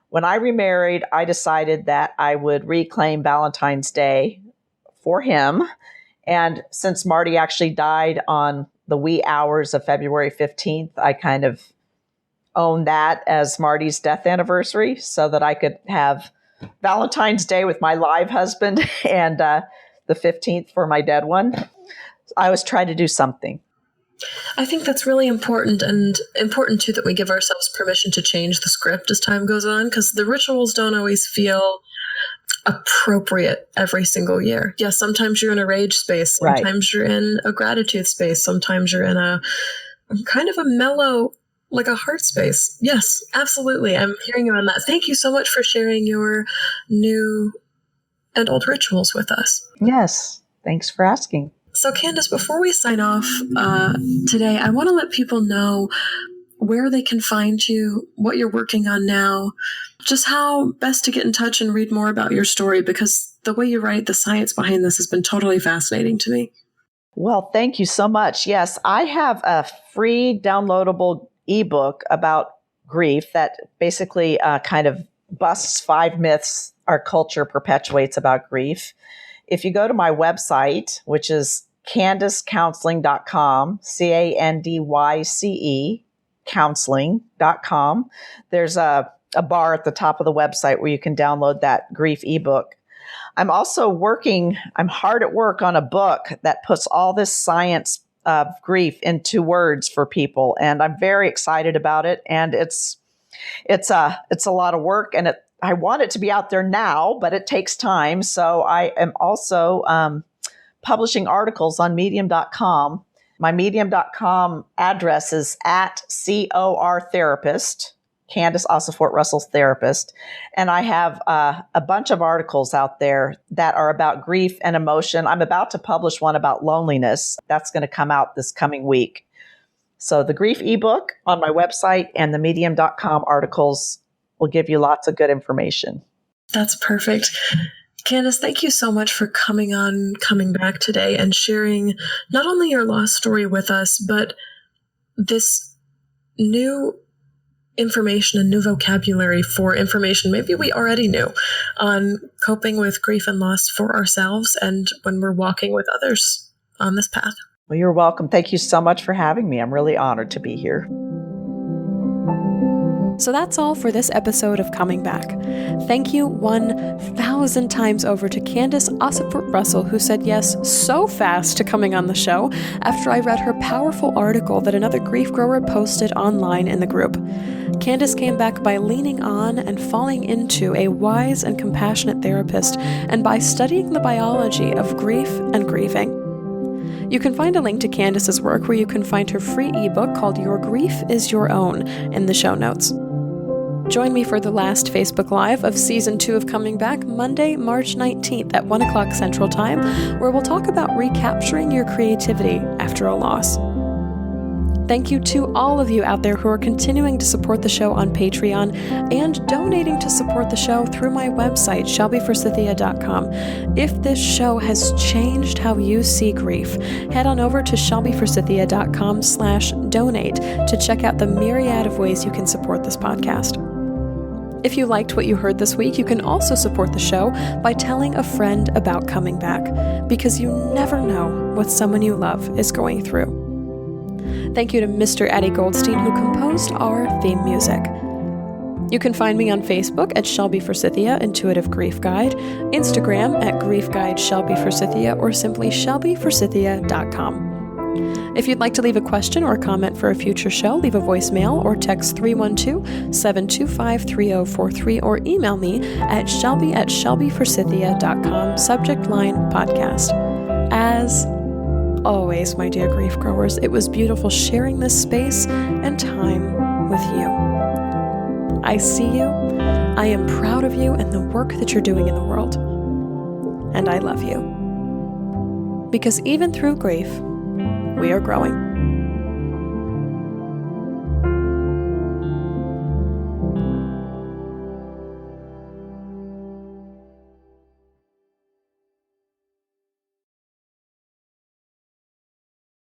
when I remarried, I decided that I would reclaim Valentine's Day for him. And since Marty actually died on the wee hours of February 15th, I kind of own that as Marty's death anniversary so that I could have Valentine's Day with my live husband and the 15th for my dead one. I always try to do something. I think that's really important, and important too that we give ourselves permission to change the script as time goes on, because the rituals don't always feel appropriate every single year. Yes, sometimes you're in a rage space, sometimes you're in a gratitude space, sometimes you're in a kind of a mellow, like a heart space. Yes, absolutely. I'm hearing you on that. Thank you so much for sharing your new and old rituals with us. Yes, thanks for asking. So Candice, before we sign off today, I want to let people know where they can find you, what you're working on now, just how best to get in touch and read more about your story, because the way you write, the science behind this has been totally fascinating to me. Well, thank you so much. Yes, I have a free downloadable ebook about grief that basically kind of busts 5 myths our culture perpetuates about grief. If you go to my website, which is candicecounseling.com, CANDYCE, counseling.com, there's a bar at the top of the website where you can download that grief ebook. I'm hard at work on a book that puts all this science of grief into words for people. And I'm very excited about it. And it's a lot of work, and I want it to be out there now, but it takes time. So I am also publishing articles on medium.com. My medium.com address is @COR-therapist, Candyce Ossefort-Russell therapist. And I have a bunch of articles out there that are about grief and emotion. I'm about to publish one about loneliness. That's going to come out this coming week. So the grief ebook on my website and the medium.com articles will give you lots of good information. That's perfect. Candice, thank you so much for coming back today and sharing not only your lost story with us, but this new information and new vocabulary for information maybe we already knew on coping with grief and loss for ourselves and when we're walking with others on this path. Well, you're welcome. Thank you so much for having me. I'm really honored to be here. So that's all for this episode of Coming Back. Thank you 1,000 times over to Candyce Ossefort-Russell, who said yes so fast to coming on the show after I read her powerful article that another grief grower posted online in the group. Candyce came back by leaning on and falling into a wise and compassionate therapist, and by studying the biology of grief and grieving. You can find a link to Candice's work where you can find her free ebook called Your Grief is Your Own in the show notes. Join me for the last Facebook Live of Season 2 of Coming Back, Monday, March 19th at 1 o'clock Central Time, where we'll talk about recapturing your creativity after a loss. Thank you to all of you out there who are continuing to support the show on Patreon and donating to support the show through my website, shelbyforsythia.com. If this show has changed how you see grief, head on over to shelbyforsythia.com/donate to check out the myriad of ways you can support this podcast. If you liked what you heard this week, you can also support the show by telling a friend about Coming Back, because you never know what someone you love is going through. Thank you to Mr. Eddie Goldstein, who composed our theme music. You can find me on Facebook at Shelby Forsythia Intuitive Grief Guide, Instagram at Grief Guide Shelby Forsythia, or simply shelbyforsythia.com. If you'd like to leave a question or a comment for a future show, leave a voicemail or text 312-725-3043 or email me at shelbyforsythia.com, subject line podcast. As always, my dear grief growers, it was beautiful sharing this space and time with you. I see you, I am proud of you and the work that you're doing in the world. And I love you. Because even through grief, we are growing.